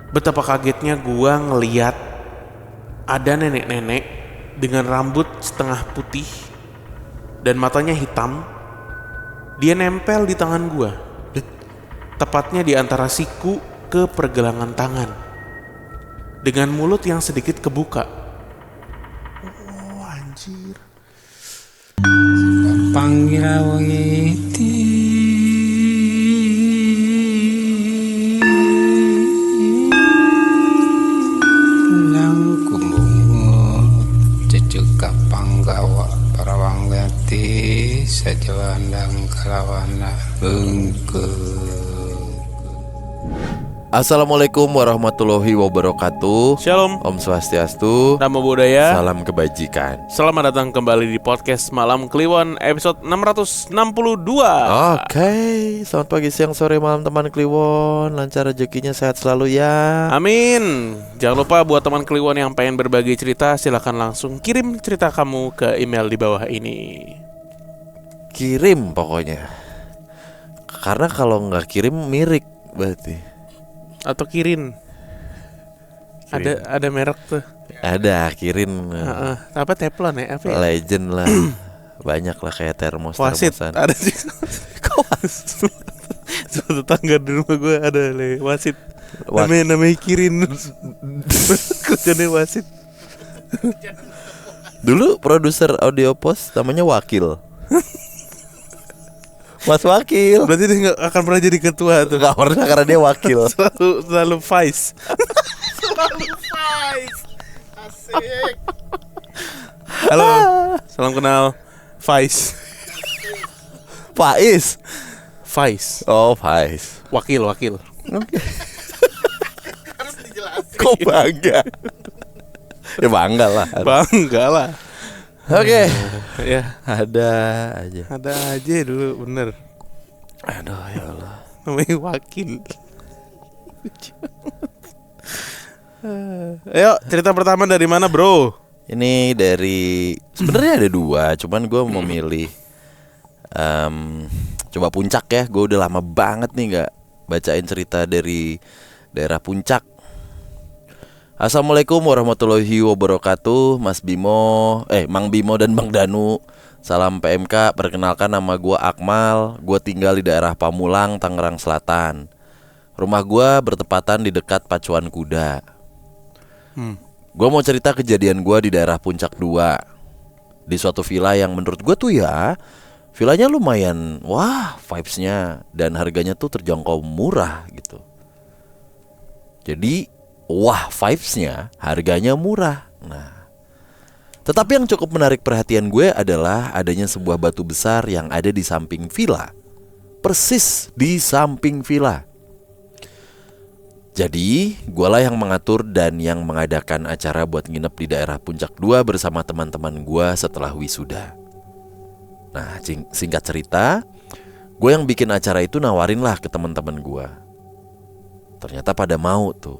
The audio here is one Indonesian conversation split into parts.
Betapa kagetnya gua ngeliat ada nenek-nenek dengan rambut setengah putih dan matanya hitam. Dia nempel di tangan gua, tepatnya di antara siku ke pergelangan tangan, dengan mulut yang sedikit kebuka. Oh anjir. Pangira witi lang kumbungo cucuk panggawa parawanggati sajawandang kalawana bengke. Assalamualaikum warahmatullahi wabarakatuh. Shalom, Om Swastiastu, Namo Buddhaya. salam kebajikan. Selamat datang kembali di podcast Malam Kliwon episode 662. Oke, selamat pagi, siang, sore, malam teman Kliwon. Lancar rezekinya, sehat selalu ya. Amin. Jangan lupa buat teman Kliwon yang pengen berbagi cerita, silakan langsung kirim cerita kamu ke email di bawah ini. Kirim pokoknya. Karena kalau nggak kirim mirik berarti. Atau kirin. Ada merek tuh. Ada kirim. Apa teflon ya? Apa ya? Legend lah. Banyak lah kayak Wasit. termosan. Ada sih. Kok wasit? Suatu tetangga di rumah gue ada wasit. Namanya kirin. Kerjanya wasit. Dulu produser audio post namanya Wakil. Mas Wakil. Berarti dia gak akan pernah jadi ketua tuh. Gak pernah karena dia wakil. Selalu vice. Selalu vice. Asik. Halo, salam kenal. Vice. Faiz. Vice. Oh, Faiz. Wakil. Kok bangga? Ya bangga lah. Bangga lah. Oke. Ya, Ada aja. ada aja dulu bener. Aduh ya Allah. Namanya wakil. Ayo, cerita pertama dari mana, bro? Ini dari sebenarnya ada dua, cuman gue memilih coba Puncak ya. Gue udah lama banget nih nggak bacain cerita dari daerah Puncak. Assalamualaikum warahmatullahi wabarakatuh, Mas Bimo, Mang Bimo dan Bang Danu. Salam PMK, perkenalkan nama gue Akmal. Gue tinggal di daerah Pamulang, Tangerang Selatan. Rumah gue bertepatan di dekat pacuan kuda. Gue mau cerita kejadian gue di daerah Puncak 2. Di suatu villa yang menurut gue tuh ya, villanya lumayan, wah vibes-nya dan harganya tuh terjangkau murah gitu. Jadi wah vibes-nya, harganya murah. Nah, tetapi yang cukup menarik perhatian gue adalah adanya sebuah batu besar yang ada di samping villa. Persis di samping villa. Jadi, gue lah yang mengatur dan yang mengadakan acara buat nginep di daerah Puncak 2 bersama teman-teman gue setelah wisuda. Nah, singkat cerita, gue yang bikin acara itu nawarin lah ke teman-teman gue. Ternyata pada mau tuh.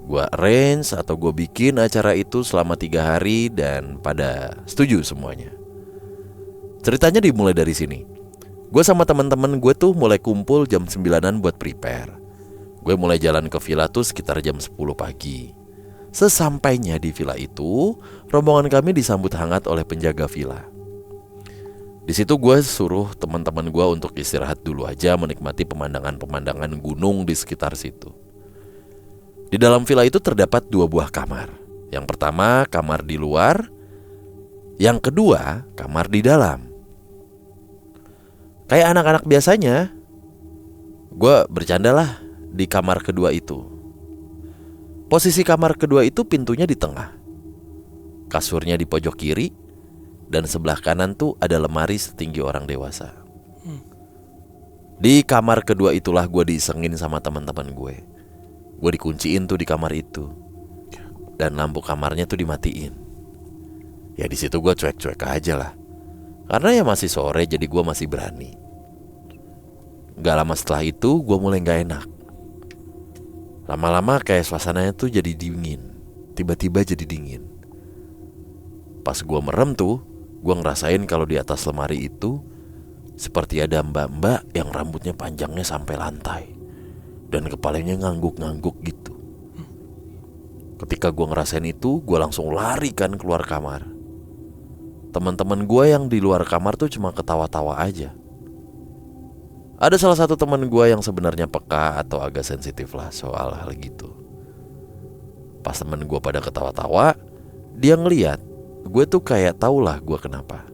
Gue arrange atau gue bikin acara itu selama 3 hari dan pada setuju semuanya. Ceritanya dimulai dari sini. Gue sama teman-teman gue tuh mulai kumpul jam 9-an buat prepare. Gue mulai jalan ke villa tuh sekitar jam 10 pagi. Sesampainya di villa itu, rombongan kami disambut hangat oleh penjaga villa. Di situ gue suruh teman-teman gue untuk istirahat dulu aja, menikmati pemandangan-pemandangan gunung di sekitar situ. Di dalam villa itu terdapat 2 buah kamar. Yang pertama kamar di luar, yang kedua kamar di dalam. Kayak anak-anak biasanya, gue bercandalah di kamar kedua itu. Posisi kamar kedua itu pintunya di tengah, kasurnya di pojok kiri, dan sebelah kanan tuh ada lemari setinggi orang dewasa. Di kamar kedua itulah gue diisengin sama teman-teman gue. Gue dikunciin tuh di kamar itu, dan lampu kamarnya tuh dimatiin. Ya di situ gue cuek-cuek aja lah, karena ya masih sore, jadi gue masih berani. Gak lama setelah itu gue mulai gak enak. Lama-lama kayak suasananya tuh jadi dingin. Tiba-tiba jadi dingin. Pas gue merem tuh, gue ngerasain kalau di atas lemari itu seperti ada mbak-mbak yang rambutnya panjangnya sampai lantai. dan kepalanya ngangguk-ngangguk gitu. Ketika gue ngerasain itu, gue langsung lari kan keluar kamar. Teman-teman gue yang di luar kamar tuh cuma ketawa-tawa aja. Ada salah satu teman gue yang sebenarnya peka atau agak sensitif lah soal hal gitu. Pas temen gue pada ketawa-tawa, dia ngeliat gue tuh kayak tau lah gue kenapa.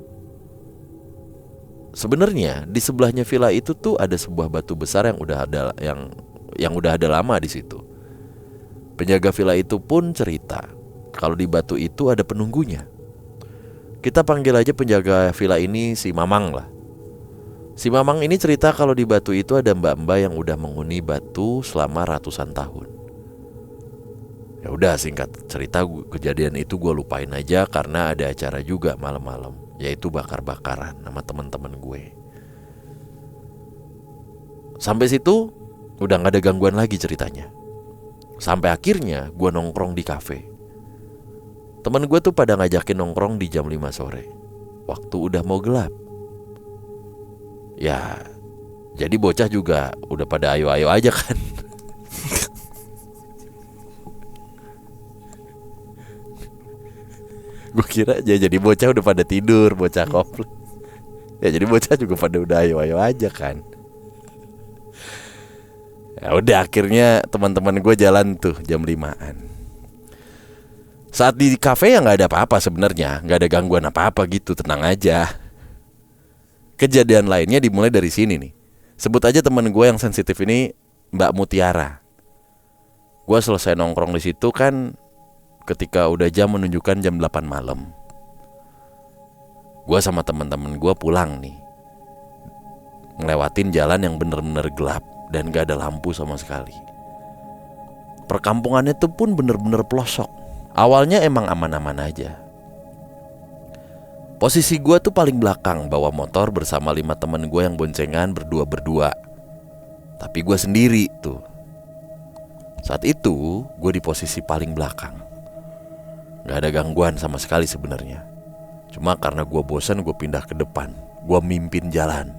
Sebenarnya di sebelahnya villa itu tuh ada sebuah batu besar yang udah ada yang udah ada lama di situ. Penjaga villa itu pun cerita kalau di batu itu ada penunggunya. Kita panggil aja penjaga villa ini si Mamang lah. Si Mamang ini cerita kalau di batu itu ada mbak-mbak yang udah menghuni batu selama ratusan tahun. Ya udah, singkat cerita kejadian itu gue lupain aja karena ada acara juga malam-malam, yaitu bakar-bakaran sama teman-teman gue. Sampai situ udah gak ada gangguan lagi ceritanya. Sampai akhirnya gue nongkrong di kafe. Temen gue tuh pada ngajakin nongkrong di jam 5 sore, waktu udah mau gelap. Ya jadi bocah juga udah pada ayo-ayo aja kan. Gue kira aja jadi bocah udah pada tidur, bocah koplo. Ya jadi bocah juga pada udah ayo-ayo aja kan. Ya udah, akhirnya teman-teman gue jalan tuh jam 5-an. Saat di kafe ya nggak ada apa-apa sebenarnya, nggak ada gangguan apa-apa gitu, tenang aja. Kejadian lainnya dimulai dari sini nih. Sebut aja teman gue yang sensitif ini Mbak Mutiara. Gue selesai nongkrong di situ kan ketika udah jam menunjukkan jam 8 malam. Gue sama teman-teman gue pulang nih, ngelewatin jalan yang bener-bener gelap dan gak ada lampu sama sekali. Perkampungannya tuh pun bener-bener pelosok. Awalnya emang aman-aman aja. Posisi gue tuh paling belakang, bawa motor bersama 5 temen gue yang boncengan berdua-berdua. Tapi gue sendiri tuh. Saat itu gue di posisi paling belakang. Gak ada gangguan sama sekali sebenarnya. Cuma karena gue bosan, gue pindah ke depan. Gue mimpin jalan.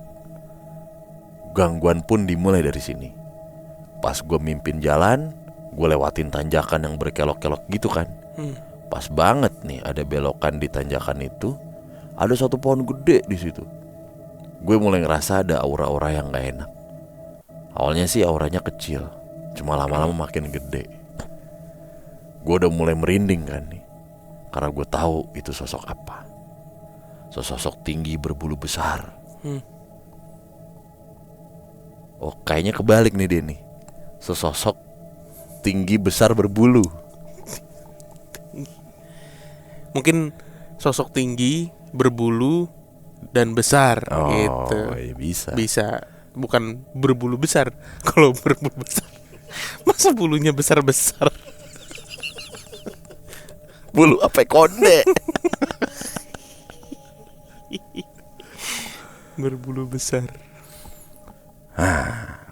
Gangguan pun dimulai dari sini. Pas gue mimpin jalan, gue lewatin tanjakan yang berkelok-kelok gitu kan. Pas banget nih ada belokan di tanjakan itu, ada satu pohon gede di situ. Gue mulai ngerasa ada aura-aura yang gak enak. Awalnya sih auranya kecil, cuma lama-lama makin gede. Gue udah mulai merinding kan nih, karena gue tahu itu sosok apa. Sosok tinggi berbulu besar. Oh, kayaknya kebalik nih dia nih. Sosok tinggi besar berbulu. Mungkin sosok tinggi, berbulu, dan besar gitu. Ya bisa. Bisa. Bukan berbulu besar. Kalau berbulu besar, masa bulunya besar-besar? Bulu apa konde? Berbulu besar.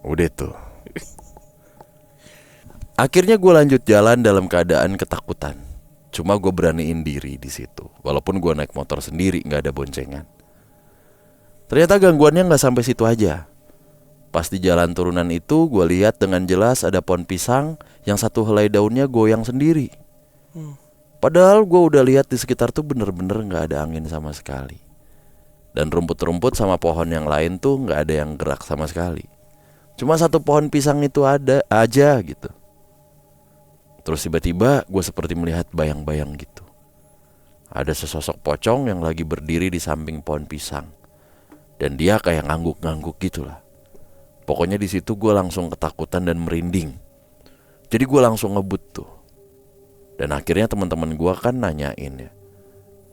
Udah tuh. Akhirnya gue lanjut jalan dalam keadaan ketakutan. Cuma gue beraniin diri di situ. Walaupun gue naik motor sendiri, nggak ada boncengan. Ternyata gangguannya nggak sampai situ aja. Pas di jalan turunan itu, gue lihat dengan jelas ada pohon pisang yang satu helai daunnya goyang sendiri. Padahal gue udah lihat di sekitar tuh bener-bener nggak ada angin sama sekali. Dan rumput-rumput sama pohon yang lain tuh nggak ada yang gerak sama sekali. Cuma satu pohon pisang itu ada aja gitu. Terus tiba-tiba gue seperti melihat bayang-bayang gitu. Ada sesosok pocong yang lagi berdiri di samping pohon pisang. Dan dia kayak ngangguk-ngangguk gitulah. Pokoknya di situ gue langsung ketakutan dan merinding. Jadi gue langsung ngebut tuh. Dan akhirnya teman-teman gue kan nanyain ya,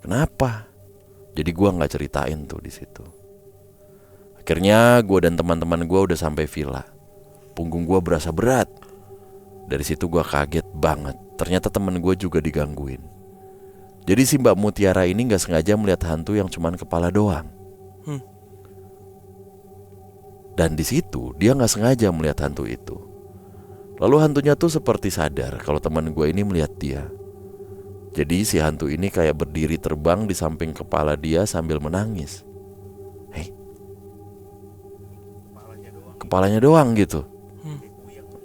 kenapa? Jadi gue nggak ceritain tuh di situ. Akhirnya gue dan teman-teman gue udah sampai villa. Punggung gue berasa berat. Dari situ gue kaget banget. Ternyata temen gue juga digangguin. Jadi si Mbak Mutiara ini nggak sengaja melihat hantu yang cuman kepala doang. Dan di situ dia nggak sengaja melihat hantu itu. Lalu hantunya tuh seperti sadar kalau teman gue ini melihat dia. Jadi si hantu ini kayak berdiri terbang di samping kepala dia sambil menangis. Kepalanya doang gitu.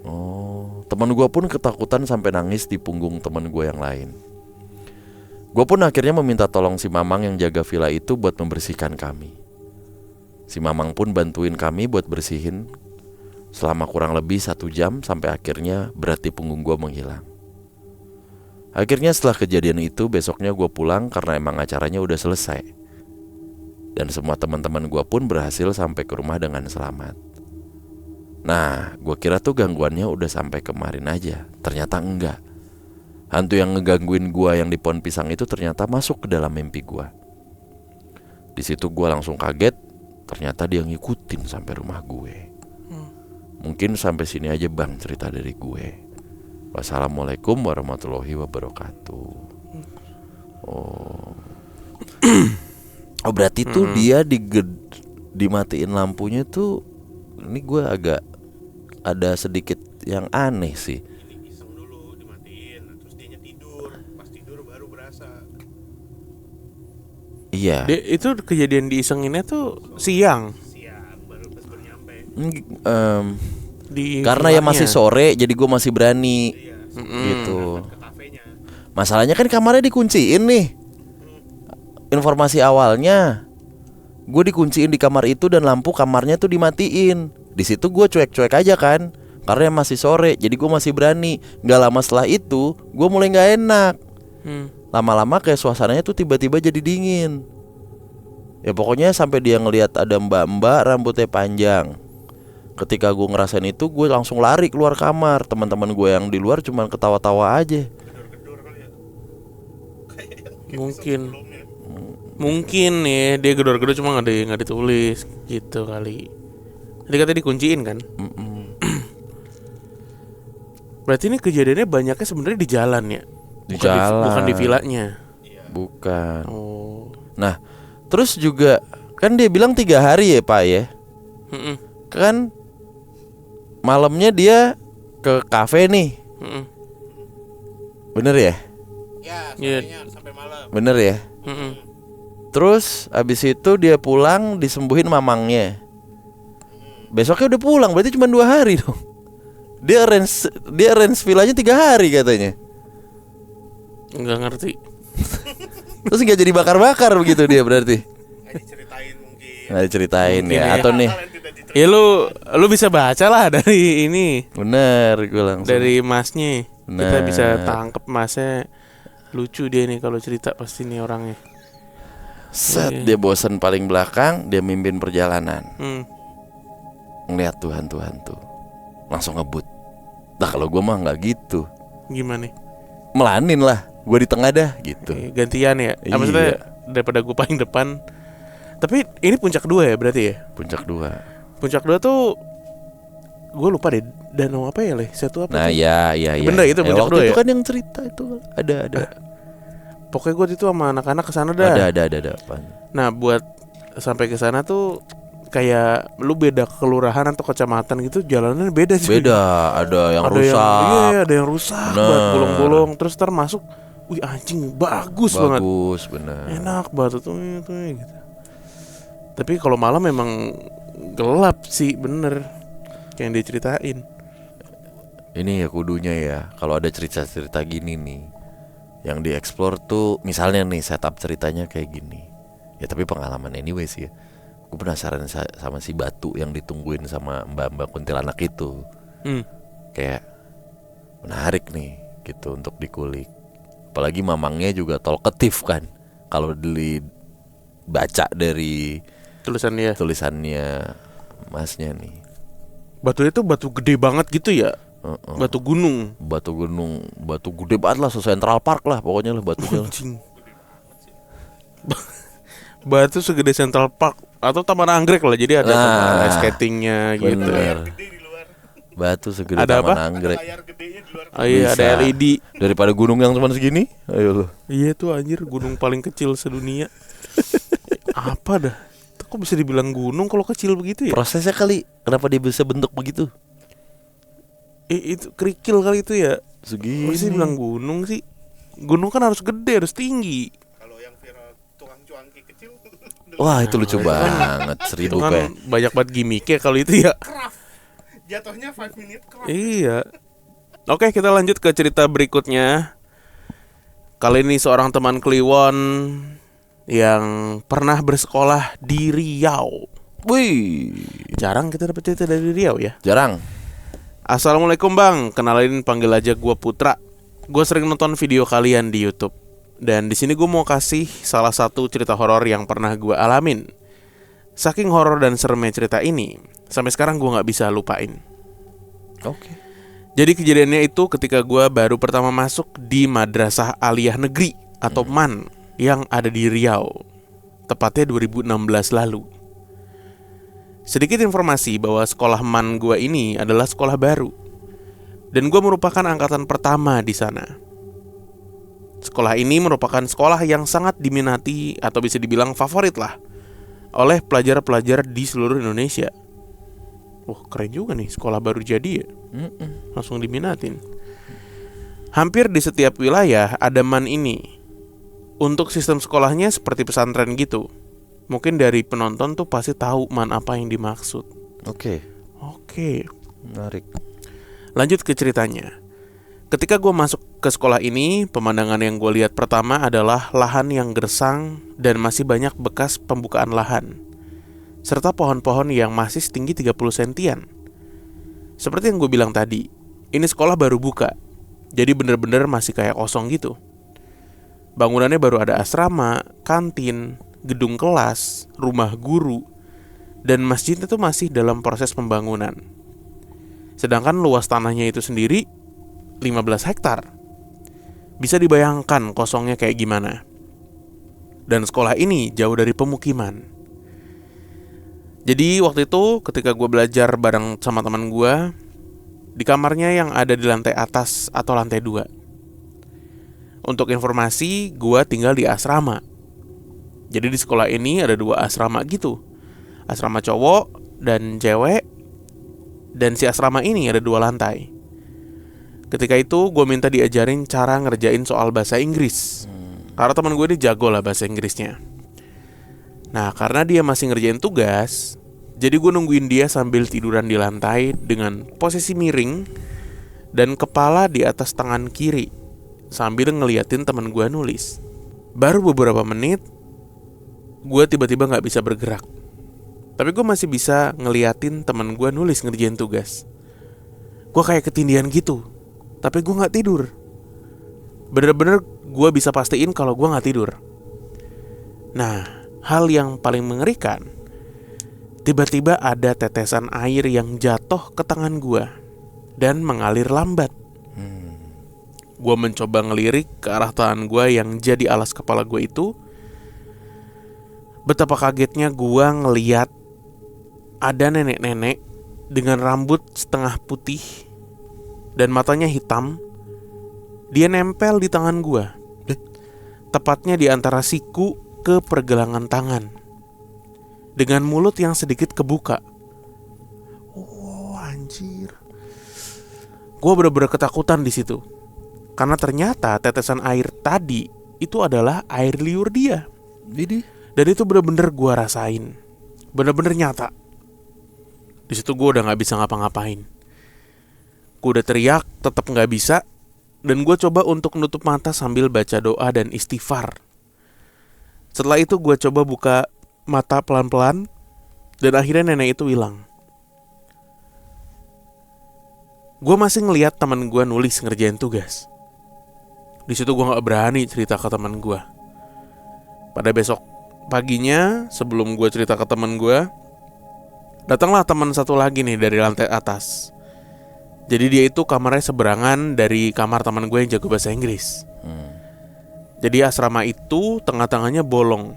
Oh, teman gue pun ketakutan sampai nangis di punggung teman gue yang lain. Gue pun akhirnya meminta tolong si Mamang yang jaga villa itu buat membersihkan kami. Si Mamang pun bantuin kami buat bersihin selama kurang lebih 1 jam sampai akhirnya berat di punggung gue menghilang. Akhirnya setelah kejadian itu besoknya gue pulang karena emang acaranya udah selesai. Dan semua teman-teman gue pun berhasil sampai ke rumah dengan selamat. Nah, gue kira tuh gangguannya udah sampai kemarin aja. Ternyata enggak. Hantu yang ngegangguin gue yang di pohon pisang itu ternyata masuk ke dalam mimpi gue. Di situ gue langsung kaget. Ternyata dia ngikutin sampai rumah gue. Mungkin sampai sini aja bang cerita dari gue. Wassalamualaikum warahmatullahi wabarakatuh. Oh, oh berarti tuh dia dimatiin lampunya tuh. Ini gue agak ada sedikit yang aneh sih. Ini iseng dulu dimatiin, terus dianya tidur. Pas tidur baru berasa. Iya. Itu kejadian diisenginnya tuh siang. Baru nyampe. Karena ya masih sore, jadi gue masih berani. Gitu. Masalahnya kan kamarnya dikunciin nih. Informasi awalnya gue dikunciin di kamar itu dan lampu kamarnya tuh dimatiin. Di situ gue cuek-cuek aja kan, karena masih sore, jadi gue masih berani. Gak lama setelah itu, gue mulai gak enak. Lama-lama kayak suasananya tuh tiba-tiba jadi dingin. Ya pokoknya sampai dia ngelihat ada mbak-mbak rambutnya panjang. Ketika gue ngerasain itu, gue langsung lari keluar kamar. Teman-teman gue yang di luar cuman ketawa-tawa aja. Mungkin ya dia gedor-gedor cuma nggak ditulis gitu kali. Tadi katanya dikunciin kan? Berarti ini kejadiannya banyaknya sebenarnya di jalan ya? Bukan di villanya. Bukan. Oh. Nah, terus juga kan dia bilang 3 hari ya Pak ya. Kan malamnya dia ke kafe nih. Bener ya? Ya, sampai malam. Bener ya? Terus abis itu dia pulang disembuhin mamangnya. Besoknya udah pulang, berarti cuma 2 hari dong. Dia arrange villanya 3 hari katanya. Nggak ngerti. Terus nggak jadi bakar-bakar begitu dia berarti. Nggak diceritain mungkin ya. Atau nih ya lu bisa baca lah dari ini. Bener, gue langsung dari masnya. Kita Bener. bisa tangkep masnya. Lucu dia nih kalau cerita pasti nih orangnya. Set dia bosan paling belakang, dia mimpin perjalanan. Ngeliat tuh hantu-hantu, langsung ngebut. Nah kalau gue mah nggak gitu. Gimana? Melanin lah, gue di tengah dah gitu. Gantian ya. Maksudnya daripada gue paling depan. Tapi ini puncak 2 ya berarti ya? Puncak 2. Puncak 2 tuh gue lupa deh danau apa ya satu apa? Nah tuh? ya. Bener itu puncak 2 ya? Itu kan yang cerita itu ada. Pokoknya gue itu sama anak-anak kesana dah. Ada. Nah buat sampai ke sana tuh kayak lu beda kelurahan atau kecamatan gitu jalannya beda sih. Beda, ada yang rusak. Ada yang rusak banget, bolong-bolong. Terus ntar masuk, wih anjing bagus banget. Bagus, bener. Enak banget tuh gitu. Tapi kalau malam memang gelap sih bener, kayak yang diceritain. Ini ya kudunya ya, kalau ada cerita-cerita gini nih, yang dieksplor tuh, misalnya nih setup ceritanya kayak gini. Ya tapi pengalaman anyway sih ya. Gue penasaran sama si batu yang ditungguin sama mbak-mbak kuntilanak itu. Kayak menarik nih gitu untuk dikulik. Apalagi mamangnya juga talkative kan. Kalau dibaca dari tulisannya masnya nih. Batunya tuh batu gede banget gitu ya. Batu gunung, batu gede banget lah, Central Park lah pokoknya lah batunya. Batu segede Central Park atau Taman Anggrek lah, jadi ada tempat skatingnya gitu. Batu segede ada Taman apa? Anggrek. Oh iya, ada LED. Daripada gunung yang cuma segini, ayo lo. Iya tuh anjir, gunung paling kecil sedunia. Apa dah? Kok bisa dibilang gunung kalau kecil begitu ya? Prosesnya kali, kenapa dia bisa bentuk begitu? Itu kerikil kali itu ya. Segini. Masih bilang gunung sih. Gunung kan harus gede, harus tinggi. Kalau yang viral tukang cuanki kecil. Wah itu lucu banget, 1000 kan banyak banget gimmicknya kalau itu ya. Jatuhnya 5 minute club. Iya. Oke, kita lanjut ke cerita berikutnya. Kali ini seorang teman Kliwon yang pernah bersekolah di Riau. Wih, Jarang kita dapat cerita dari Riau ya. jarang. Assalamualaikum bang, kenalin panggil aja gue Putra. Gue sering nonton video kalian di YouTube. Dan di sini gue mau kasih salah satu cerita horor yang pernah gue alamin. Saking horor dan seremnya cerita ini, sampai sekarang gue nggak bisa lupain. Oke. Jadi kejadiannya itu ketika gue baru pertama masuk di Madrasah Aliyah Negeri atau MAN yang ada di Riau. Tepatnya 2016 lalu. Sedikit informasi bahwa sekolah MAN gue ini adalah sekolah baru. Dan gue merupakan angkatan pertama di sana. Sekolah ini merupakan sekolah yang sangat diminati atau bisa dibilang favorit lah oleh pelajar-pelajar di seluruh Indonesia. Wah, keren juga nih, sekolah baru jadi ya. Langsung diminatin. Hampir di setiap wilayah ada MAN ini. Untuk sistem sekolahnya seperti pesantren gitu. Mungkin dari penonton tuh pasti tahu MAN apa yang dimaksud. Oke. Menarik. Lanjut ke ceritanya. Ketika gue masuk ke sekolah ini, pemandangan yang gue lihat pertama adalah lahan yang gersang dan masih banyak bekas pembukaan lahan, serta pohon-pohon yang masih setinggi 30 sentian. Seperti yang gue bilang tadi, ini sekolah baru buka, jadi bener-bener masih kayak kosong gitu. Bangunannya baru ada asrama, kantin, gedung kelas, rumah guru, dan masjidnya tuh masih dalam proses pembangunan. Sedangkan luas tanahnya itu sendiri 15 hektar. Bisa dibayangkan kosongnya kayak gimana. Dan sekolah ini jauh dari pemukiman. Jadi waktu itu ketika gue belajar bareng sama teman gue, di kamarnya yang ada di lantai atas atau lantai 2. Untuk informasi, gue tinggal di asrama. Jadi di sekolah ini ada 2 asrama gitu. Asrama cowok dan cewek. Dan si asrama ini ada 2 lantai. Ketika itu gue minta diajarin cara ngerjain soal bahasa Inggris. Karena teman gue ini jago lah bahasa Inggrisnya. Nah, karena dia masih ngerjain tugas, jadi gue nungguin dia sambil tiduran di lantai dengan posisi miring dan kepala di atas tangan kiri sambil ngeliatin teman gue nulis. Baru beberapa menit, gue tiba-tiba gak bisa bergerak. Tapi gue masih bisa ngeliatin teman gue nulis ngerjain tugas. Gue kayak ketindihan gitu, tapi gue gak tidur. Bener-bener gue bisa pastiin kalau gue gak tidur. Nah, hal yang paling mengerikan, tiba-tiba ada tetesan air yang jatuh ke tangan gue dan mengalir lambat. Gue mencoba ngelirik ke arah tangan gue yang jadi alas kepala gue itu. Betapa kagetnya gue ngeliat ada nenek-nenek dengan rambut setengah putih dan matanya hitam. Dia nempel di tangan gue, tepatnya di antara siku ke pergelangan tangan, dengan mulut yang sedikit kebuka. Oh anjir. Gue bener-bener ketakutan di situ. Karena ternyata tetesan air tadi itu adalah air liur dia. Dan itu bener-bener gue rasain. Bener-bener nyata. Di situ gue udah gak bisa ngapa-ngapain. Gue udah teriak, tetap gak bisa. Dan gue coba untuk nutup mata sambil baca doa dan istighfar. Setelah itu gue coba buka mata pelan-pelan. Dan akhirnya nenek itu hilang. Gue masih ngeliat teman gue nulis ngerjain tugas. Di situ gue gak berani cerita ke teman gue. Pada besok paginya, sebelum gue cerita ke teman gue, datanglah teman satu lagi nih dari lantai atas. Jadi dia itu kamarnya seberangan dari kamar teman gue yang jago bahasa Inggris. Jadi asrama itu tengah-tengahnya bolong.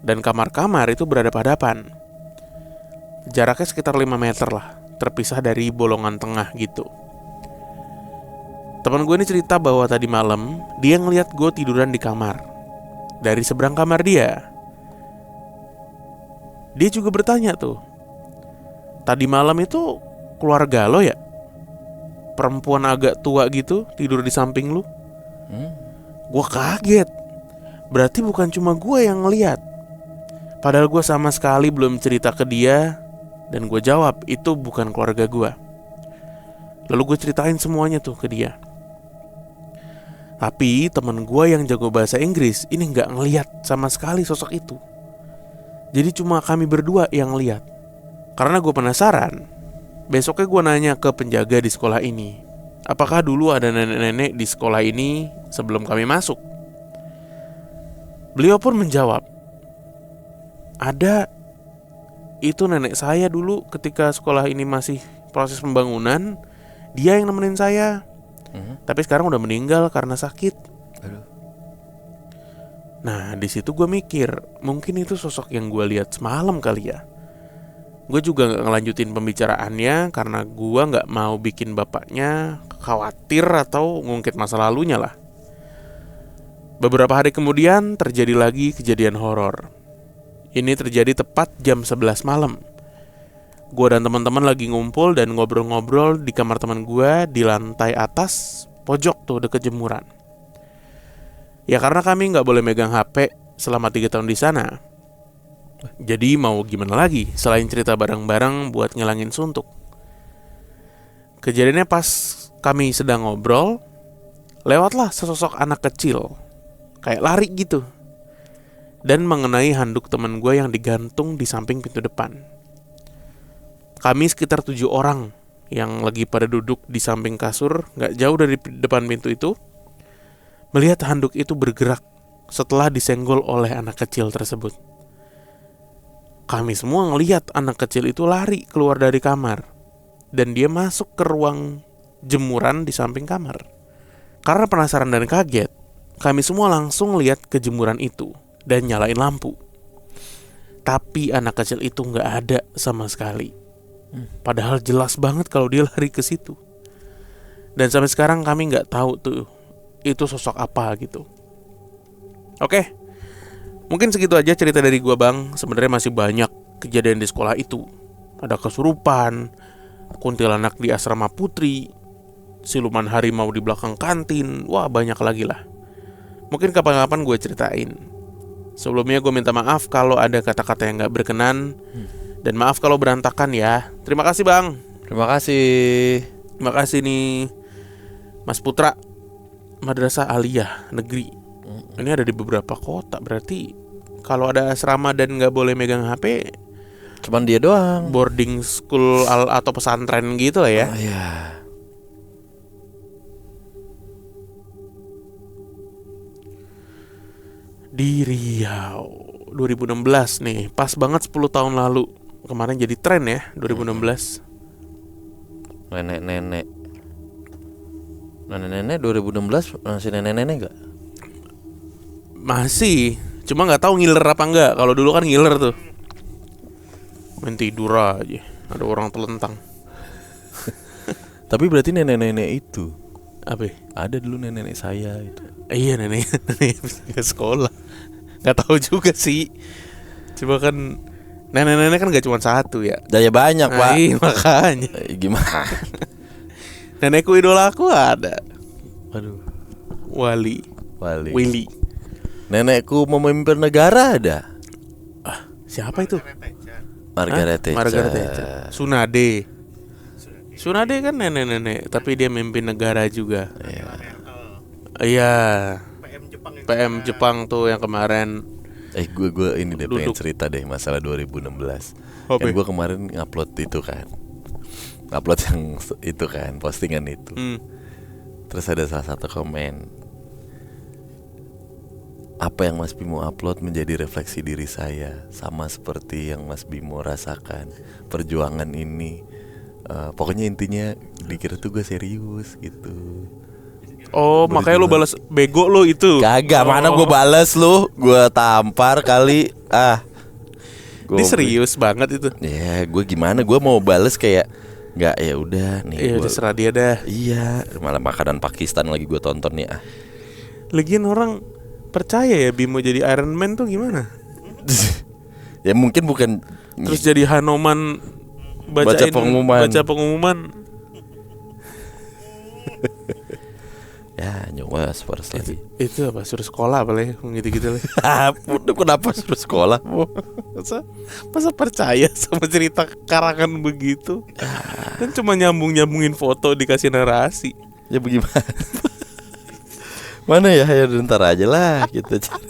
Dan kamar-kamar itu berhadapan-hadapan. Jaraknya sekitar 5 meter lah, terpisah dari bolongan tengah gitu. Teman gue ini cerita bahwa tadi malam dia ngeliat gue tiduran di kamar. Dari seberang kamar dia. Dia juga bertanya tuh, tadi malam itu keluarga lo ya? Perempuan agak tua gitu tidur di samping lu. Gue kaget. Berarti bukan cuma gue yang ngeliat. Padahal gue sama sekali belum cerita ke dia. Dan gue jawab itu bukan keluarga gue. Lalu gue ceritain semuanya tuh ke dia. Tapi temen gue yang jago bahasa Inggris ini gak ngeliat sama sekali sosok itu. Jadi cuma kami berdua yang ngeliat. Karena gue penasaran, besoknya gue nanya ke penjaga di sekolah ini, apakah dulu ada nenek-nenek di sekolah ini sebelum kami masuk. Beliau pun menjawab, ada. Itu nenek saya dulu ketika sekolah ini masih proses pembangunan. Dia yang nemenin saya. Tapi sekarang udah meninggal karena sakit. Aduh. Nah di situ gue mikir, mungkin itu sosok yang gue lihat semalam kali ya. Gue juga gak ngelanjutin pembicaraannya karena gue gak mau bikin bapaknya khawatir atau ngungkit masa lalunya lah. Beberapa hari kemudian terjadi lagi kejadian horor. Ini terjadi tepat jam 11 malam. Gue dan teman-teman lagi ngumpul dan ngobrol-ngobrol di kamar teman gue di lantai atas pojok tuh deket jemuran. Ya karena kami gak boleh megang HP selama 3 tahun di sana. Jadi mau gimana lagi selain cerita bareng-bareng buat ngilangin suntuk. Kejadiannya pas kami sedang ngobrol, lewatlah sesosok anak kecil, kayak lari gitu, dan mengenai handuk teman gue yang digantung di samping pintu depan. Kami sekitar 7 orang yang lagi pada duduk di samping kasur gak jauh dari depan pintu itu, melihat handuk itu bergerak setelah disenggol oleh anak kecil tersebut. Kami semua ngelihat anak kecil itu lari keluar dari kamar, dan dia masuk ke ruang jemuran di samping kamar. Karena penasaran dan kaget, kami semua langsung lihat ke jemuran itu dan nyalain lampu. Tapi anak kecil itu gak ada sama sekali. Padahal jelas banget kalau dia lari ke situ. Dan sampai sekarang kami gak tahu tuh itu sosok apa gitu. Oke, mungkin segitu aja cerita dari gua Bang. Sebenarnya masih banyak kejadian di sekolah itu. Ada kesurupan, kuntilanak di asrama putri, siluman harimau di belakang kantin. Wah banyak lagi lah. Mungkin kapan-kapan gue ceritain. Sebelumnya gue minta maaf kalau ada kata-kata yang gak berkenan. Dan maaf kalau berantakan ya. Terima kasih Bang. Terima kasih. Terima kasih nih Mas Putra, Madrasah Aliyah Negeri. Ini ada di beberapa kota. Berarti kalau ada asrama dan gak boleh megang HP, Cuman dia doang. boarding school atau pesantren gitu lah ya. Oh, iya. Di Riau 2016 nih. Pas banget 10 tahun lalu. Kemarin jadi tren ya 2016. Nenek-nenek 2016 masih nenek-nenek gak? Masih, cuma gak tahu ngiler apa enggak. Kalau dulu kan ngiler tuh, main tidur aja, ada orang telentang. Tapi berarti nenek-nenek itu Apa? ada dulu nenek saya itu. Iya nenek ke sekolah. Gak tahu juga sih. Coba kan nenek-nenek kan gak cuma satu ya. Daya banyak pak. Iya makanya. Gimana? Nenekku idola aku ada. Waduh. Wali. Willy. Nenekku memimpin negara ada. Siapa itu? Margaret Thatcher. Margaret Thatcher. Sunade kan nenek-nenek, tapi dia memimpin negara juga. Iya. PM Jepang tuh yang kemarin. Gue ini deh pengen Duduk. cerita deh masalah 2016. Apa? Kan gue kemarin ngupload itu kan. Upload yang itu kan, postingan itu. Terus ada salah satu komen, apa yang Mas Bimo upload menjadi refleksi diri saya, sama seperti yang Mas Bimo rasakan. Perjuangan ini pokoknya intinya dikira tuh gue serius gitu. Oh, makanya lu balas bego lu itu. Kagak, mana gue bales lu, gue tampar kali. Ini serius banget itu. Ya, gue gimana? Gue mau bales kayak nggak, ya udah nih. Iya, Gua, terserah dia dah. iya, malah makanan Pakistan lagi gue tonton nih. Lagian orang percaya ya Bimo jadi Iron Man tuh gimana? Ya mungkin bukan. Terus jadi Hanoman Baca pengumuman. Baca pengumuman. Ya nyawa first lagi. Itu apa? Suruh sekolah apa lah gitu-gitu lah. Kenapa suruh sekolah? Masa percaya sama cerita karangan begitu? Kan cuma nyambungin foto dikasih narasi. Ya bagaimana? Mana ya ntar aja lah kita cari.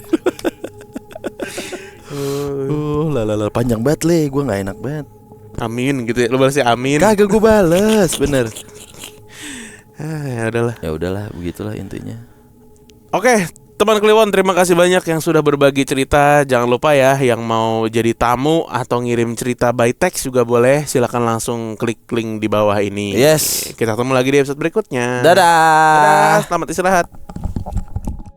Lah panjang banget le, gue nggak enak banget. Amin gitu ya. Lu balasnya amin. Kagak gue bales, bener. Ya udahlah. Ya udahlah, begitulah intinya. Oke, teman Kliwon, terima kasih banyak yang sudah berbagi cerita. Jangan lupa ya, yang mau jadi tamu atau ngirim cerita by text juga boleh. Silakan langsung klik link di bawah ini. Yes. Kita ketemu lagi di episode berikutnya. Dadah. Selamat istirahat.